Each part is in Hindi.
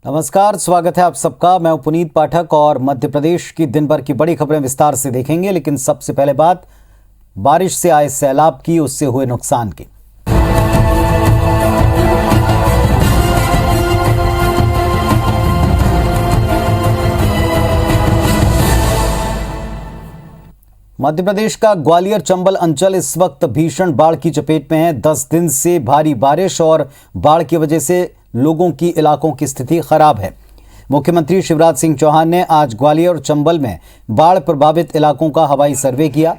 नमस्कार, स्वागत है आप सबका। मैं पुनीत पाठक और मध्य प्रदेश की दिन भर की बड़ी खबरें विस्तार से देखेंगे। लेकिन सबसे पहले बात बारिश से आए सैलाब की, उससे हुए नुकसान की। मध्य प्रदेश का ग्वालियर चंबल अंचल इस वक्त भीषण बाढ़ की चपेट में है। 10 दिन से भारी बारिश और बाढ़ की वजह से लोगों की इलाकों की स्थिति खराब है। मुख्यमंत्री शिवराज सिंह चौहान ने आज ग्वालियर और चंबल में बाढ़ प्रभावित इलाकों का हवाई सर्वे किया।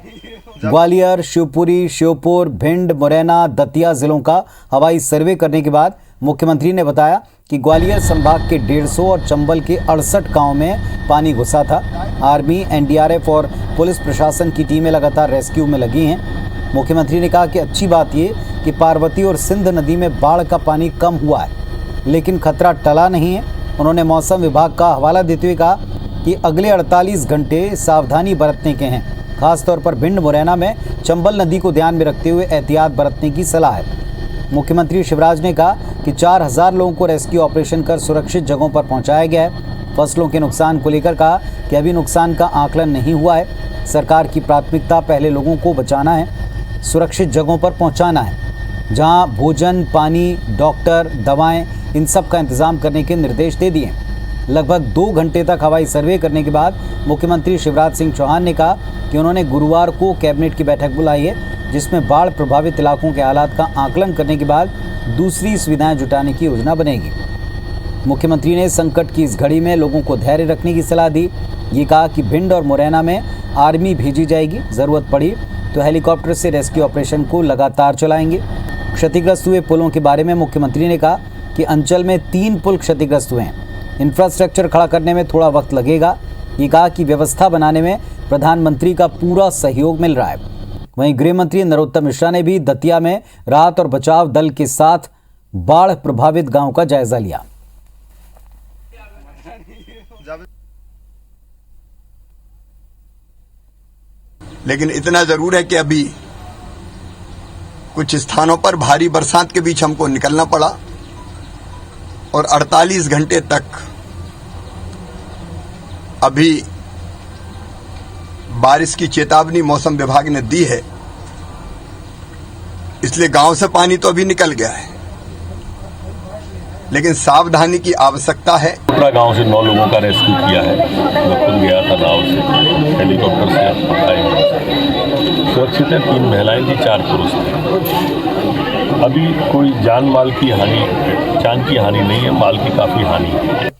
ग्वालियर, शिवपुरी, श्योपुर, भिंड, मुरैना, दतिया जिलों का हवाई सर्वे करने के बाद मुख्यमंत्री ने बताया कि ग्वालियर संभाग के 150 और चंबल के 68 गाँव में पानी घुसा था। आर्मी, एनडीआरएफ और पुलिस प्रशासन की टीमें लगातार रेस्क्यू में लगी हैं। मुख्यमंत्री ने कहा कि अच्छी बात ये कि पार्वती और सिंध नदी में बाढ़ का पानी कम हुआ है, लेकिन खतरा टला नहीं है। उन्होंने मौसम विभाग का हवाला देते हुए कहा कि अगले 48 घंटे सावधानी बरतने के हैं। खासतौर पर भिंड, मुरैना में चंबल नदी को ध्यान में रखते हुए एहतियात बरतने की सलाह है। मुख्यमंत्री शिवराज ने कहा कि 4000 लोगों को रेस्क्यू ऑपरेशन कर सुरक्षित जगहों पर पहुंचाया गया है। फसलों के नुकसान को लेकर कहा कि अभी नुकसान का आकलन नहीं हुआ है। सरकार की प्राथमिकता पहले लोगों को बचाना है, सुरक्षित जगहों पर पहुंचाना है, जहां भोजन, पानी, डॉक्टर, दवाएं, इन सब का इंतजाम करने के निर्देश दे दिए। लगभग 2 घंटे तक हवाई सर्वे करने के बाद मुख्यमंत्री शिवराज सिंह चौहान ने कहा कि उन्होंने गुरुवार को कैबिनेट की बैठक बुलाई है, जिसमें बाढ़ प्रभावित इलाकों के हालात का आकलन करने के बाद दूसरी सुविधाएं जुटाने की योजना बनेगी। मुख्यमंत्री ने संकट की इस घड़ी में लोगों को धैर्य रखने की सलाह दी। ये कहा कि भिंड और मुरैना में आर्मी भेजी जाएगी, ज़रूरत पड़ी तो हेलीकॉप्टर से रेस्क्यू ऑपरेशन को लगातार चलाएंगे। क्षतिग्रस्त हुए पुलों के बारे में मुख्यमंत्री ने कहा कि अंचल में 3 पुल क्षतिग्रस्त हुए हैं। इंफ्रास्ट्रक्चर खड़ा करने में थोड़ा वक्त लगेगा। ये कहा कि व्यवस्था बनाने में प्रधानमंत्री का पूरा सहयोग मिल रहा है। वहीं गृह मंत्री नरोत्तम मिश्रा ने भी दतिया में राहत और बचाव दल के साथ बाढ़ प्रभावित गांव का जायजा लिया। लेकिन इतना जरूर है कि अभी कुछ स्थानों पर भारी बरसात के बीच हमको निकलना पड़ा और 48 घंटे तक अभी बारिश की चेतावनी मौसम विभाग ने दी है। इसलिए गांव से पानी तो अभी निकल गया है, लेकिन सावधानी की आवश्यकता है। पूरा गांव से 9 लोगों का रेस्क्यू किया है। मैं खुद गया था नाव से, हेलीकॉप्टर से सुरक्षित है। 3 महिलाएं थी, 4 पुरुष थे। अभी कोई जान की हानि नहीं है, माल की काफी हानि है।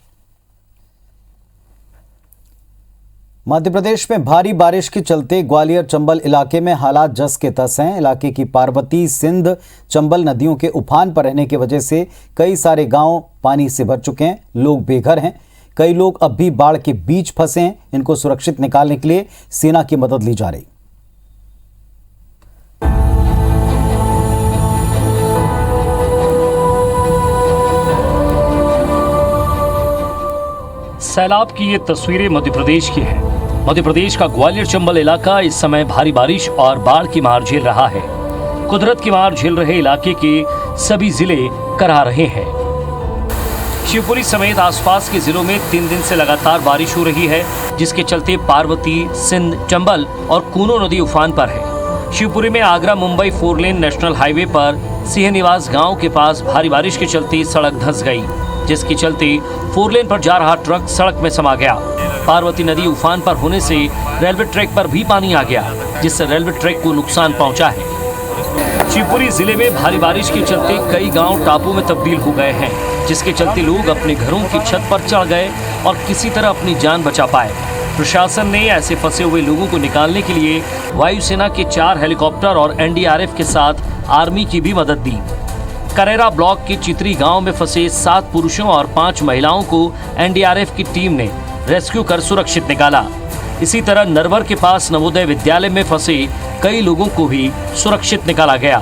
मध्य प्रदेश में भारी बारिश के चलते ग्वालियर चंबल इलाके में हालात जस के तस हैं। इलाके की पार्वती, सिंध, चंबल नदियों के उफान पर रहने की वजह से कई सारे गांव पानी से भर चुके हैं। लोग बेघर हैं। कई लोग अब भी बाढ़ के बीच फंसे हैं। इनको सुरक्षित निकालने के लिए सेना की मदद ली जा रही। सैलाब की ये तस्वीरें मध्य प्रदेश की हैं। मध्य प्रदेश का ग्वालियर चंबल इलाका इस समय भारी बारिश और बाढ़ की मार झेल रहा है। कुदरत की मार झेल रहे इलाके के सभी जिले करा रहे हैं। शिवपुरी समेत आसपास के जिलों में 3 दिन से लगातार बारिश हो रही है, जिसके चलते पार्वती, सिंध, चंबल और कूनो नदी उफान पर है। शिवपुरी में Agra Mumbai 4 lane national highway पर सिंह निवास गांव के पास भारी बारिश के चलते सड़क धंस गई, जिसके चलते 4 लेन पर जा रहा ट्रक सड़क में समा गया। पार्वती नदी उफान पर होने से रेलवे ट्रैक पर भी पानी आ गया, जिससे रेलवे ट्रैक को नुकसान पहुंचा है। शिवपुरी जिले में भारी बारिश के चलते कई गांव टापू में तब्दील हो गए हैं, जिसके चलते लोग अपने घरों की छत पर चढ़ गए और किसी तरह अपनी जान बचा पाए। प्रशासन ने ऐसे फंसे हुए लोगों को निकालने के लिए वायुसेना के 4 हेलीकॉप्टर और एनडीआरएफ के साथ आर्मी की भी मदद दी। करेरा ब्लॉक के चित्री गांव में फंसे 7 पुरुषों और 5 महिलाओं को एनडीआरएफ की टीम ने रेस्क्यू कर सुरक्षित निकाला। इसी तरह नरवर के पास नवोदय विद्यालय में फंसे कई लोगों को भी सुरक्षित निकाला गया।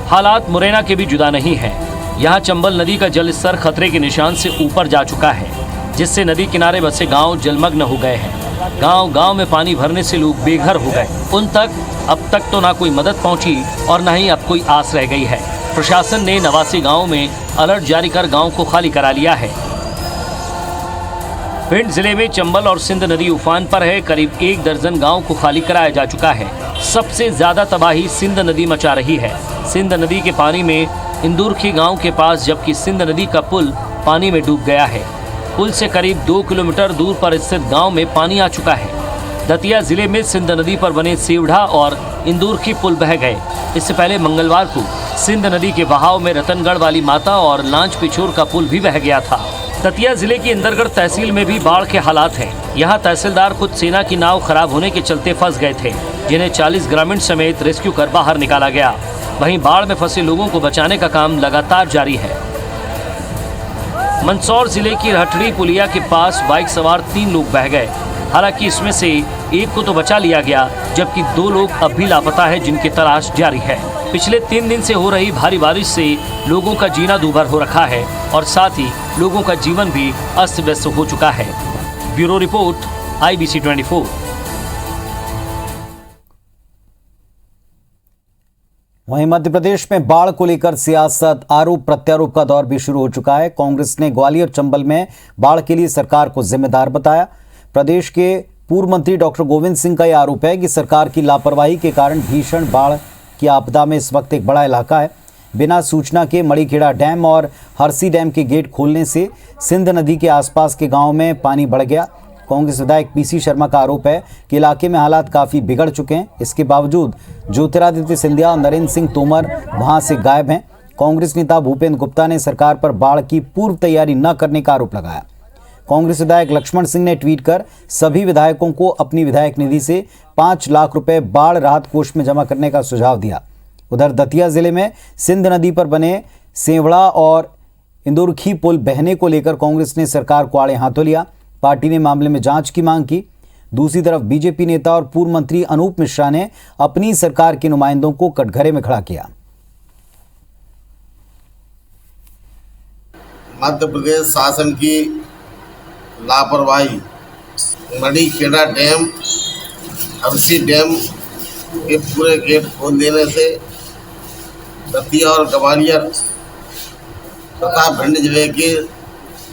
हालात मुरैना के भी जुदा नहीं है। यहाँ चंबल नदी का जल स्तर खतरे के निशान से ऊपर जा चुका है, जिससे नदी किनारे बसे गांव जलमग्न हो गए हैं। गांव में पानी भरने से लोग बेघर हो गए। उन तक अब तक तो ना कोई मदद पहुंची और ना ही अब कोई आस रह गई है। प्रशासन ने नवासी गांवों में अलर्ट जारी कर गांव को खाली करा लिया है। भिंड जिले में चंबल और सिंध नदी उफान पर है। करीब 1 दर्जन गांव को खाली कराया जा चुका है। सबसे ज्यादा तबाही सिंध नदी मचा रही है। सिंध नदी के पानी में इंदुरखी गांव के पास, जबकि सिंध नदी का पुल पानी में डूब गया है। पुल से करीब 2 किलोमीटर दूर पर स्थित गांव में पानी आ चुका है। दतिया जिले में सिंध नदी पर बने सेवढ़ा और इंदुरखी पुल बह गए। इससे पहले मंगलवार को सिंध नदी के बहाव में रतनगढ़ वाली माता और लांच पिछोर का पुल भी बह गया था। दतिया जिले की इंदरगढ़ तहसील में भी बाढ़ के हालात हैं। यहाँ तहसीलदार खुद सेना की नाव खराब होने के चलते फंस गए थे, जिन्हें 40 ग्रामीण समेत रेस्क्यू कर बाहर निकाला गया। वहीं बाढ़ में फंसे लोगों को बचाने का काम लगातार जारी है। मंदसौर जिले की रहटड़ी पुलिया के पास बाइक सवार 3 लोग बह गए। हालांकि इसमें से एक को तो बचा लिया गया, जबकि 2 लोग अब भी लापता है, जिनकी तलाश जारी है। पिछले 3 दिन से हो रही भारी बारिश से लोगों का जीना दूभर हो रखा है और साथ ही लोगों का जीवन भी अस्त व्यस्त हो चुका है। Bureau report, IBC 24। वहीं मध्य प्रदेश में बाढ़ को लेकर सियासत, आरोप प्रत्यारोप का दौर भी शुरू हो चुका है। कांग्रेस ने ग्वालियर चंबल में बाढ़ के लिए सरकार को जिम्मेदार बताया। प्रदेश के पूर्व मंत्री डॉक्टर गोविंद सिंह का यह आरोप है कि सरकार की लापरवाही के कारण भीषण बाढ़ की आपदा में इस वक्त एक बड़ा इलाका है। बिना सूचना के मड़ीखेड़ा डैम और हरसी डैम के गेट खोलने से सिंध नदी के आसपास के गांव में पानी बढ़ गया। कांग्रेस विधायक PC शर्मा का आरोप है कि इलाके में हालात काफ़ी बिगड़ चुके हैं। इसके बावजूद ज्योतिरादित्य सिंधिया और नरेंद्र सिंह तोमर वहां से गायब हैं। कांग्रेस नेता भूपेंद्र गुप्ता ने सरकार पर बाढ़ की पूर्व तैयारी न करने का आरोप लगाया। कांग्रेस विधायक लक्ष्मण सिंह ने ट्वीट कर सभी विधायकों को अपनी विधायक निधि से 5 लाख रुपए बाढ़ राहत कोष में जमा करने का सुझाव दिया। उधर दतिया जिले में सिंध नदी पर बने सेवड़ा और इंदुरखी पुल बहने को लेकर कांग्रेस ने सरकार को आड़े हाथों लिया। पार्टी ने मामले में जांच की मांग की। दूसरी तरफ बीजेपी नेता और पूर्व मंत्री अनूप मिश्रा ने अपनी सरकार के नुमाइंदों को कटघरे में खड़ा किया। मध्य प्रदेश शासन की लापरवाही, मड़ीखेड़ा डैम, हरसी डैम के पूरे गेट खोल देने से दतिया और ग्वालियर तथा भिंड जिले के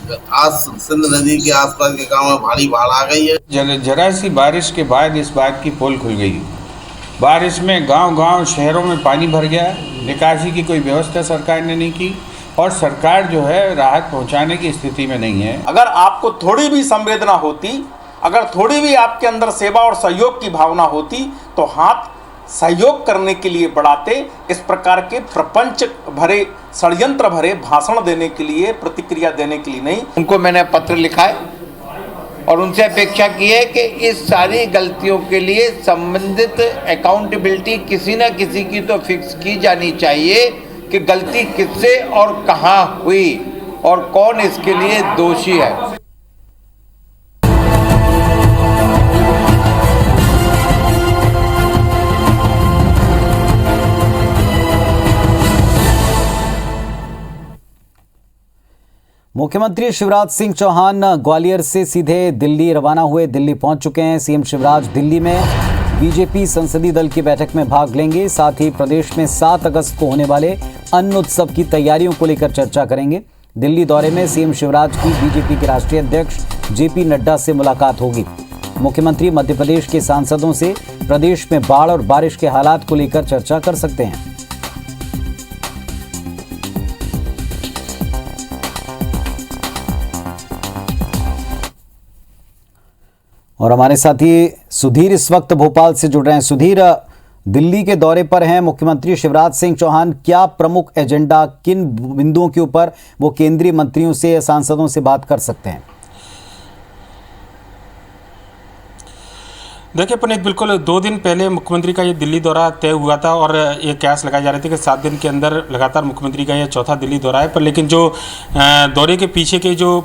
सिंध नदी के आसपास के गांव में भारी बाढ़ आ गई है। जरा सी बारिश के बाद इस बात की पोल खुल गई। बारिश में गांव-गांव शहरों में पानी भर गया। निकासी की कोई व्यवस्था सरकार ने नहीं की और सरकार जो है राहत पहुंचाने की स्थिति में नहीं है। अगर आपको थोड़ी भी संवेदना होती, अगर थोड़ी भी आपके अंदर सेवा और सहयोग की भावना होती, तो हाथ सहयोग करने के लिए बढ़ाते। इस प्रकार के प्रपंच भरे, षड्यंत्र भरे भाषण देने के लिए, प्रतिक्रिया देने के लिए नहीं। उनको मैंने पत्र लिखा है और उनसे अपेक्षा की है कि इस सारी गलतियों के लिए संबंधित अकाउंटेबिलिटी किसी न किसी की तो फिक्स की जानी चाहिए कि गलती किससे और कहां हुई और कौन इसके लिए दोषी है। मुख्यमंत्री शिवराज सिंह चौहान ग्वालियर से सीधे दिल्ली रवाना हुए। दिल्ली पहुंच चुके हैं। सीएम शिवराज दिल्ली में बीजेपी संसदीय दल की बैठक में भाग लेंगे। साथ ही प्रदेश में 7 अगस्त को होने वाले अन्न उत्सव की तैयारियों को लेकर चर्चा करेंगे। दिल्ली दौरे में सीएम शिवराज की बीजेपी के राष्ट्रीय अध्यक्ष JP नड्डा से मुलाकात होगी। मुख्यमंत्री मध्य प्रदेश के सांसदों से प्रदेश में बाढ़ और बारिश के हालात को लेकर चर्चा कर सकते हैं। और हमारे साथी सुधीर इस वक्त भोपाल से जुड़ रहे हैं। सुधीर, दिल्ली के दौरे पर हैं मुख्यमंत्री शिवराज सिंह चौहान, क्या प्रमुख एजेंडा, किन बिंदुओं के ऊपर वो केंद्रीय मंत्रियों से या सांसदों से बात कर सकते हैं? देखिए पुनीत, बिल्कुल 2 दिन पहले मुख्यमंत्री का ये दिल्ली दौरा तय हुआ था और ये कयास लगाई जा रही थी कि 7 दिन के अंदर लगातार मुख्यमंत्री का ये चौथा दिल्ली दौरा है। पर लेकिन जो दौरे के पीछे की जो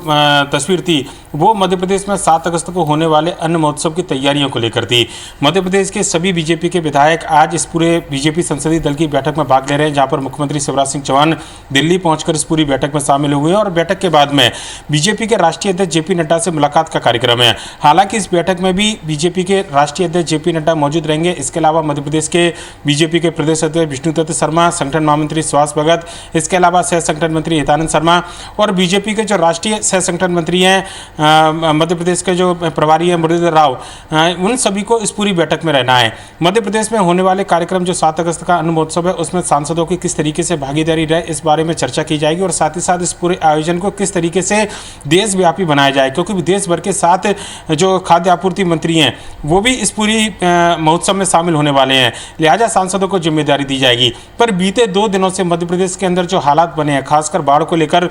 तस्वीर थी वो मध्य प्रदेश में 7 अगस्त को होने वाले अन्न महोत्सव की तैयारियों को लेकर थी। मध्य प्रदेश के सभी बीजेपी के विधायक आज इस पूरे बीजेपी संसदीय दल की बैठक में भाग ले रहे हैं, जहाँ पर मुख्यमंत्री शिवराज सिंह चौहान दिल्ली पहुँचकर इस पूरी बैठक में शामिल हुए हैं और बैठक के बाद में बीजेपी के राष्ट्रीय अध्यक्ष JP नड्डा से मुलाकात का कार्यक्रम है। हालांकि इस बैठक में भी बीजेपी के राष्ट्रीय अध्यक्ष जेपी नड्डा मौजूद रहेंगे। इसके अलावा मध्य प्रदेश के बीजेपी के प्रदेश अध्यक्ष विष्णुदत्त शर्मा, संगठन महामंत्री सुहास भगत, इसके अलावा सह संगठन मंत्री हितानंद शर्मा और बीजेपी के जो राष्ट्रीय सह संगठन मंत्री हैं मध्य प्रदेश के जो प्रभारी हैं मुरलीधर राव, उन सभी को इस पूरी बैठक में रहना है। मध्य प्रदेश में होने वाले कार्यक्रम जो 7 अगस्त का अन्न महोत्सव है, उसमें सांसदों की किस तरीके से भागीदारी रहे, इस बारे में चर्चा की जाएगी और साथ ही साथ इस पूरे आयोजन को किस तरीके से देशव्यापी बनाया जाए, क्योंकि देश भर के 7 जो खाद्य आपूर्ति मंत्री हैं वो भी इस पूरी महोत्सव में शामिल होने वाले हैं। लिहाजा सांसदों को जिम्मेदारी दी जाएगी। पर बीते 2 दिनों से मध्य प्रदेश के अंदर जो हालात बने हैं, खासकर बाढ़ को लेकर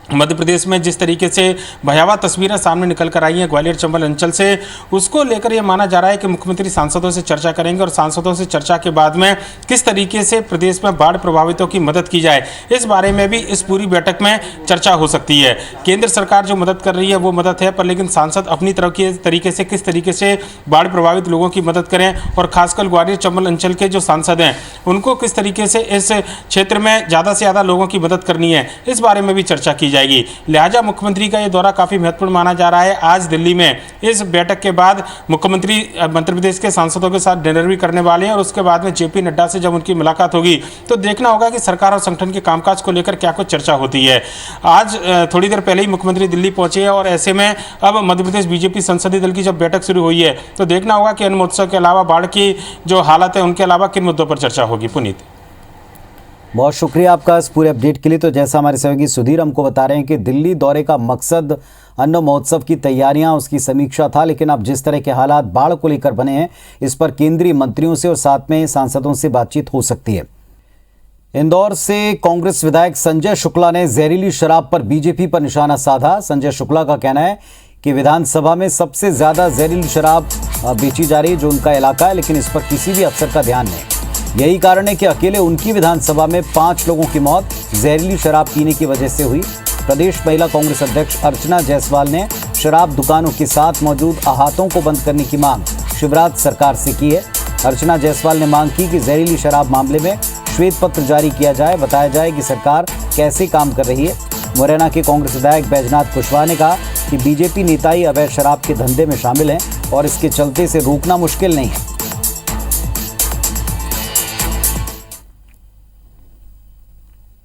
मध्य प्रदेश में जिस तरीके से भयावह तस्वीरें सामने निकल कर आई हैं ग्वालियर चंबल अंचल से, उसको लेकर यह माना जा रहा है कि मुख्यमंत्री सांसदों से चर्चा करेंगे और सांसदों से चर्चा के बाद में किस तरीके से प्रदेश में बाढ़ प्रभावितों की मदद की जाए, इस बारे में भी इस पूरी बैठक में चर्चा हो सकती है। केंद्र सरकार जो मदद कर रही है वो मदद है, पर लेकिन सांसद अपनी तरफ के तरीके से किस तरीके से बाढ़ प्रभावित लोगों की मदद करें और खासकर ग्वालियर चंबल अंचल के जो सांसद हैं उनको किस तरीके से इस क्षेत्र में ज़्यादा से ज़्यादा लोगों की मदद करनी है, इस बारे में भी चर्चा की जाएगी। लिहाजा मुख्यमंत्री का यह दौरा काफी महत्वपूर्ण माना जा रहा है। आज दिल्ली में इस बैठक के बाद मुख्यमंत्री मध्य प्रदेश के सांसदों के साथ डिनर भी करने वाले हैं और उसके बाद में जेपी नड्डा से जब उनकी मुलाकात होगी तो देखना होगा कि सरकार और संगठन के कामकाज को लेकर क्या कुछ चर्चा होती है। आज थोड़ी देर पहले ही मुख्यमंत्री दिल्ली पहुंचे हैं और ऐसे में अब मध्य प्रदेश बीजेपी संसदीय दल की जब बैठक शुरू हुई है तो देखना होगा कि अन्न महोत्सव के अलावा बाढ़ की जो हालत है उनके अलावा किन मुद्दों पर चर्चा होगी। पुनीत, बहुत शुक्रिया आपका इस पूरे अपडेट के लिए। तो जैसा हमारे सहयोगी सुधीर हमको बता रहे हैं कि दिल्ली दौरे का मकसद अन्न महोत्सव की तैयारियां, उसकी समीक्षा था, लेकिन अब जिस तरह के हालात बाढ़ को लेकर बने हैं इस पर केंद्रीय मंत्रियों से और साथ में सांसदों से बातचीत हो सकती है। इंदौर से कांग्रेस विधायक संजय शुक्ला ने जहरीली शराब पर बीजेपी पर निशाना साधा। संजय शुक्ला का कहना है कि विधानसभा में सबसे ज्यादा जहरीली शराब बेची जा रही है जो उनका इलाका है, लेकिन इस पर किसी भी अफसर का ध्यान नहीं। यही कारण है कि अकेले उनकी विधानसभा में 5 लोगों की मौत जहरीली शराब पीने की वजह से हुई। प्रदेश महिला कांग्रेस अध्यक्ष अर्चना जायसवाल ने शराब दुकानों के साथ मौजूद अहातों को बंद करने की मांग शिवराज सरकार से की है। अर्चना जायसवाल ने मांग की कि जहरीली शराब मामले में श्वेत पत्र जारी किया जाए, बताया जाए कि सरकार कैसे काम कर रही है। मुरैना के कांग्रेस विधायक बैजनाथ कुशवाहा ने कहा कि बीजेपी नेता ही अवैध शराब के धंधे में शामिल हैं और इसके चलते से रोकना मुश्किल नहीं है।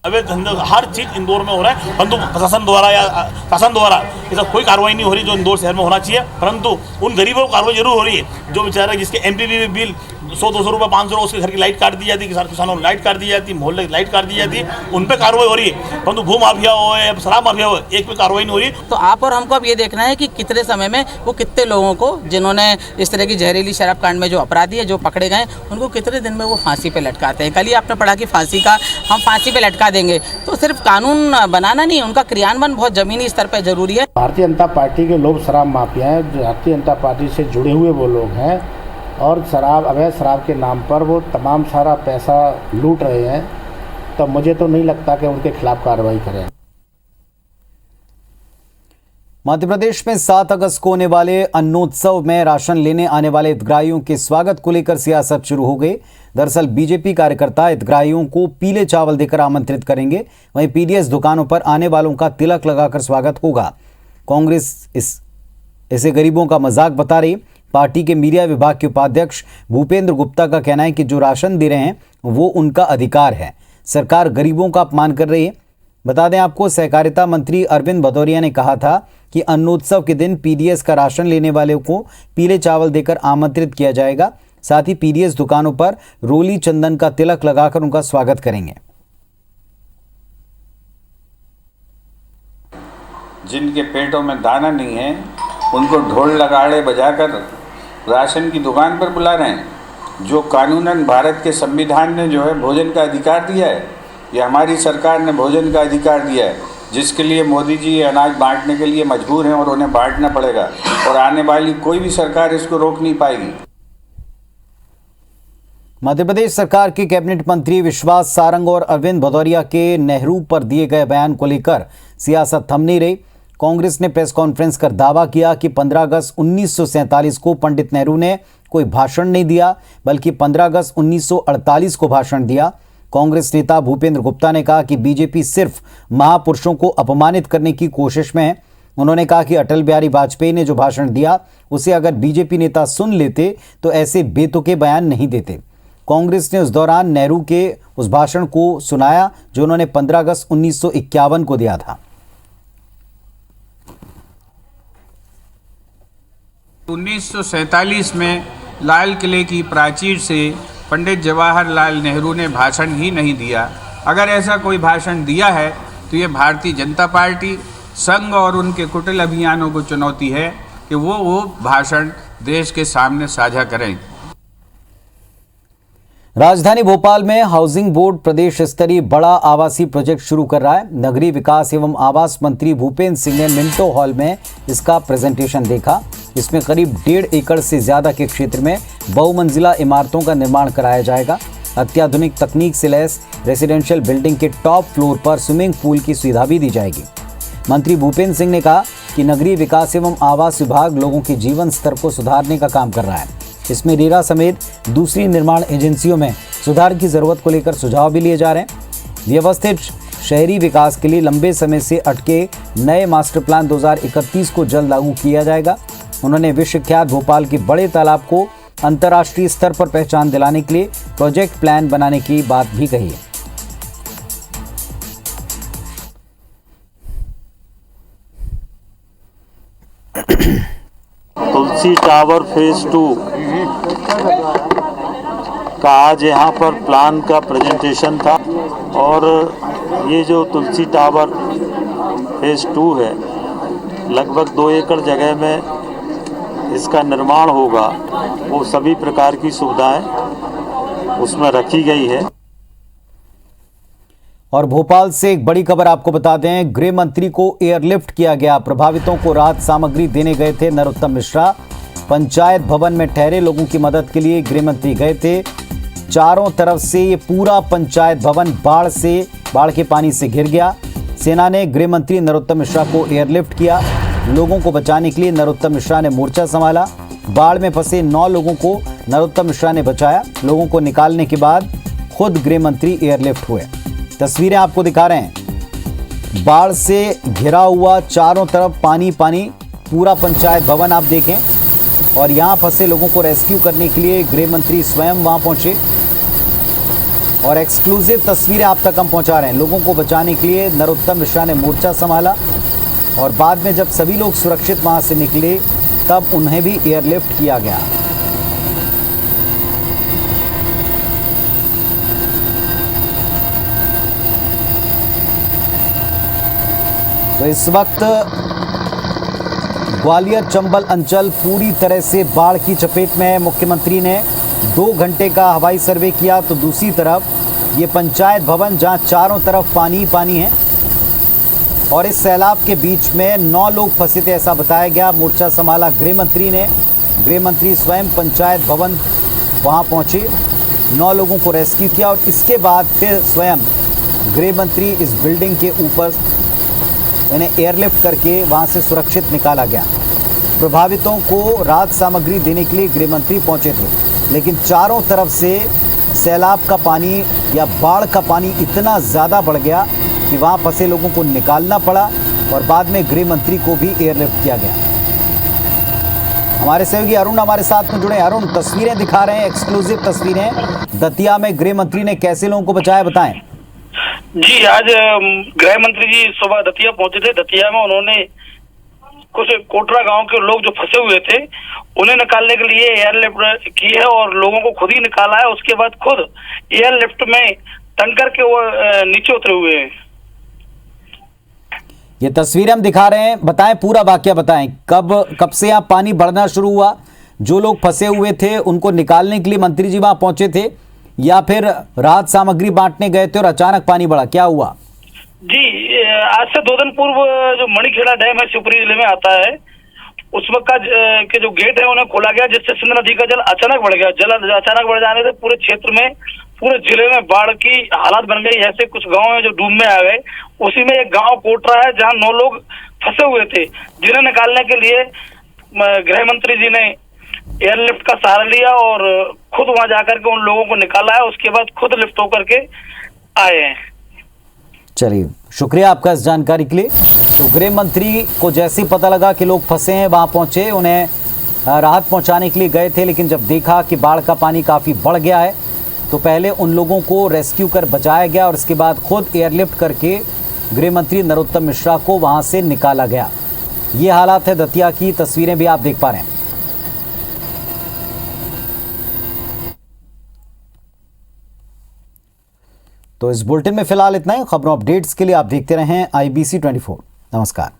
अवैध धंधे हर चीज इंदौर में हो रहा है, परंतु प्रशासन द्वारा या शासन द्वारा ऐसा कोई कार्रवाई नहीं हो रही जो इंदौर शहर में होना चाहिए। परंतु उन गरीबों को कार्रवाई जरूर हो रही है जो बेचारे जिसके एमपीवी बिल 100-200 रुपये 500 रुपये उसके घर की लाइट काट दी जाती है, किसानों को लाइट काट दी जाती है, मोहल्ले की लाइट काट दी जाती है, उन पर कार्रवाई हो रही है। परंतु भू माफिया हो या शराब माफिया हो, एक पे कार्रवाई नहीं हो रही। तो आप और हमको अब ये देखना है कि कितने समय में वो कितने लोगों को जिन्होंने इस तरह की जहरीली शराब कांड में जो अपराधी है जो पकड़े गए उनको कितने दिन में वो फांसी पे लटकाते हैं। कल ही आपने पढ़ा कि हम फांसी पे लटका देंगे। तो सिर्फ कानून बनाना नहीं, उनका क्रियान्वयन बहुत जमीनी स्तर पर जरूरी है। भारतीय जनता पार्टी के लोग शराब माफिया हैं, भारतीय जनता पार्टी से जुड़े हुए वो लोग हैं और अवैध शराब के नाम पर वो तमाम सारा पैसा लूट रहे हैं। तो मुझे तो नहीं लगता कि उनके खिलाफ कार्रवाई करें। मध्य प्रदेश में 7 अगस्त को होने वाले अन्नोत्सव में राशन लेने आने वाले हितग्राहियों के स्वागत को लेकर सियासत शुरू हो गई। दरअसल बीजेपी कार्यकर्ता हितग्राहियों को पीले चावल देकर आमंत्रित करेंगे, वहीं पीडीएस दुकानों पर आने वालों का तिलक लगाकर स्वागत होगा। कांग्रेस इसे गरीबों का मजाक बता रही। पार्टी के मीडिया विभाग के उपाध्यक्ष भूपेंद्र गुप्ता का कहना है कि जो राशन दे रहे हैं वो उनका अधिकार है, सरकार गरीबों का अपमान कर रही है। बता दें आपको, सहकारिता मंत्री अरविंद भदौरिया ने कहा था कि अन्नोत्सव के दिन पीडीएस का राशन लेने वालों को पीले चावल देकर आमंत्रित किया जाएगा। साथ ही पीडीएस दुकानों पर रोली चंदन का तिलक लगाकर उनका स्वागत करेंगे। जिनके पेटों में दाना नहीं है उनको ढोल लगाड़े बजाकर राशन की दुकान पर बुला रहे हैं। जो कानूनन भारत के संविधान ने जो है भोजन का अधिकार दिया है, या हमारी सरकार ने भोजन का अधिकार दिया है, जिसके लिए मोदी जी अनाज बांटने के लिए मजबूर हैं और उन्हें बांटना पड़ेगा और आने वाली कोई भी सरकार इसको रोक नहीं पाएगी। मध्य प्रदेश सरकार के कैबिनेट मंत्री विश्वास सारंग और अरविंद भदौरिया के नेहरू पर दिए गए बयान को लेकर सियासत थम नहीं रही। कांग्रेस ने प्रेस कॉन्फ्रेंस कर दावा किया कि 15 अगस्त 1947 को पंडित नेहरू ने कोई भाषण नहीं दिया, बल्कि 15 अगस्त 1948 को भाषण दिया। कांग्रेस नेता भूपेंद्र गुप्ता ने कहा कि बीजेपी सिर्फ महापुरुषों को अपमानित करने की कोशिश में है। उन्होंने कहा कि अटल बिहारी वाजपेयी ने जो भाषण दिया उसे अगर बीजेपी नेता सुन लेते तो ऐसे बेतुके बयान नहीं देते। कांग्रेस ने उस दौरान नेहरू के उस भाषण को सुनाया जो उन्होंने 15 अगस्त 1951 को दिया था। 1947 में लाल किले की प्राचीर से पंडित जवाहरलाल नेहरू ने भाषण ही नहीं दिया। अगर ऐसा कोई भाषण दिया है तो ये भारतीय जनता पार्टी, संघ और उनके कुटिल अभियानों को चुनौती है कि वो भाषण देश के सामने साझा करें। राजधानी भोपाल में हाउसिंग बोर्ड प्रदेश स्तरीय बड़ा आवासीय प्रोजेक्ट शुरू कर रहा है। नगरीय विकास एवं आवास मंत्री भूपेंद्र सिंह ने मिंटो हॉल में इसका प्रेजेंटेशन देखा। इसमें करीब 1.5 एकड़ से ज्यादा के क्षेत्र में बहुमंजिला इमारतों का निर्माण कराया जाएगा। अत्याधुनिक तकनीक से लैस रेसिडेंशियल बिल्डिंग के टॉप फ्लोर पर स्विमिंग पूल की सुविधा भी दी जाएगी। मंत्री भूपेंद्र सिंह ने कहा कि नगरीय विकास एवं आवास विभाग लोगों के जीवन स्तर को सुधारने का काम कर रहा है। इसमें रेरा समेत दूसरी निर्माण एजेंसियों में सुधार की जरूरत को लेकर सुझाव भी लिए जा रहे हैं। व्यवस्थित शहरी विकास के लिए लंबे समय से अटके नए मास्टर प्लान 2031 को जल्द लागू किया जाएगा। उन्होंने विश्वविख्यात भोपाल के बड़े तालाब को अंतर्राष्ट्रीय स्तर पर पहचान दिलाने के लिए प्रोजेक्ट प्लान बनाने की बात भी कही है। तुलसी टावर फेज 2 का आज यहाँ पर प्लान का प्रेजेंटेशन था और ये जो तुलसी टावर फेज 2 है लगभग 2 एकड़ जगह में इसका निर्माण होगा। वो सभी प्रकार की सुविधाएं उसमें रखी गई है। और भोपाल से एक बड़ी खबर आपको बता दें, गृह मंत्री को एयरलिफ्ट किया गया। प्रभावितों को राहत सामग्री देने गए थे नरोत्तम मिश्रा। पंचायत भवन में ठहरे लोगों की मदद के लिए गृह मंत्री गए थे। चारों तरफ से ये पूरा पंचायत भवन बाढ़ के पानी से घिर गया। सेना ने गृह मंत्री नरोत्तम मिश्रा को एयरलिफ्ट किया। लोगों को बचाने के लिए नरोत्तम मिश्रा ने मोर्चा संभाला। बाढ़ में फंसे 9 लोगों को नरोत्तम मिश्रा ने बचाया। लोगों को निकालने के बाद खुद गृह मंत्री एयरलिफ्ट हुए। तस्वीरें आपको दिखा रहे हैं। बाढ़ से घिरा हुआ चारों तरफ पानी पूरा पंचायत भवन आप देखें और यहां फंसे लोगों को रेस्क्यू करने के लिए गृह मंत्री स्वयं वहां पहुंचे और एक्सक्लूसिव तस्वीरें आप तक हम पहुंचा रहे हैं। लोगों को बचाने के लिए नरोत्तम मिश्रा ने मोर्चा संभाला और बाद में जब सभी लोग सुरक्षित वहां से निकले तब उन्हें भी एयरलिफ्ट किया गया। तो इस वक्त ग्वालियर चंबल अंचल पूरी तरह से बाढ़ की चपेट में है। मुख्यमंत्री ने 2 घंटे का हवाई सर्वे किया तो दूसरी तरफ ये पंचायत भवन जहां चारों तरफ पानी है और इस सैलाब के बीच में 9 लोग फंसे थे ऐसा बताया गया। मोर्चा संभाला गृह मंत्री ने। गृह मंत्री स्वयं पंचायत भवन वहां पहुंचे, 9 लोगों को रेस्क्यू किया और इसके बाद फिर स्वयं गृह मंत्री इस बिल्डिंग के ऊपर इन्हें एयरलिफ्ट करके वहां से सुरक्षित निकाला गया। प्रभावितों को राहत सामग्री देने के लिए गृह मंत्री पहुंचे थे, लेकिन चारों तरफ से सैलाब का पानी या बाढ़ का पानी इतना ज़्यादा बढ़ गया कि वहां फंसे लोगों को निकालना पड़ा और बाद में गृह मंत्री को भी एयरलिफ्ट किया गया। हमारे सहयोगी अरुण हमारे साथ में जुड़े। अरुण, तस्वीरें दिखा रहे हैं, एक्सक्लूसिव तस्वीरें। दतिया में गृह मंत्री ने कैसे लोगों को बचाया, बताएं। जी, आज गृह मंत्री जी सुबह दतिया पहुंचे थे। दतिया में उन्होंने कुछ कोटरा गांव के लोग जो फंसे हुए थे उन्हें निकालने के लिए एयरलिफ्ट की है और लोगों को खुद ही निकाला है। उसके बाद खुद एयरलिफ्ट में टंकर के वो नीचे उतरे हुए हैं। ये तस्वीरें हम दिखा रहे हैं, बताएं पूरा वाकया बताएं। कब से यहाँ पानी बढ़ना शुरू हुआ? जो लोग फंसे हुए थे उनको निकालने के लिए मंत्री जी वहां पहुंचे थे या फिर राहत सामग्री बांटने गए थे और अचानक पानी बढ़ा, क्या हुआ? जी, आज से 2 दिन पूर्व जो मणिखेड़ा डैम है शिवपुरी जिले में आता है, उस वक्त का के जो गेट है उन्हें खोला गया, जिससे सिंध नदी का जल अचानक बढ़ गया। जल अचानक बढ़ जाने से पूरे क्षेत्र में, पूरे जिले में बाढ़ की हालात बन गई। ऐसे कुछ गांव हैं जो डूब में आ गए। उसी में एक गांव कोटरा है जहां 9 लोग फंसे हुए थे, जिन्हें निकालने के लिए गृह मंत्री जी ने एयरलिफ्ट का सहारा लिया और खुद वहां जाकर के उन लोगों को निकाला है। उसके बाद खुद लिफ्ट होकर के आए हैं। चलिए, शुक्रिया आपका इस जानकारी के लिए। तो गृह मंत्री को जैसे ही पता लगा कि लोग फंसे हैं, वहां पहुंचे, उन्हें राहत पहुंचाने के लिए गए थे, लेकिन जब देखा कि बाढ़ का पानी काफ़ी बढ़ गया है तो पहले उन लोगों को रेस्क्यू कर बचाया गया और इसके बाद खुद एयरलिफ्ट करके गृह मंत्री नरोत्तम मिश्रा को वहां से निकाला गया। ये हालात है दतिया की, तस्वीरें भी आप देख पा रहे हैं। तो इस बुलेटिन में फिलहाल इतना ही। खबरों अपडेट्स के लिए आप देखते रहें IBC 24। नमस्कार।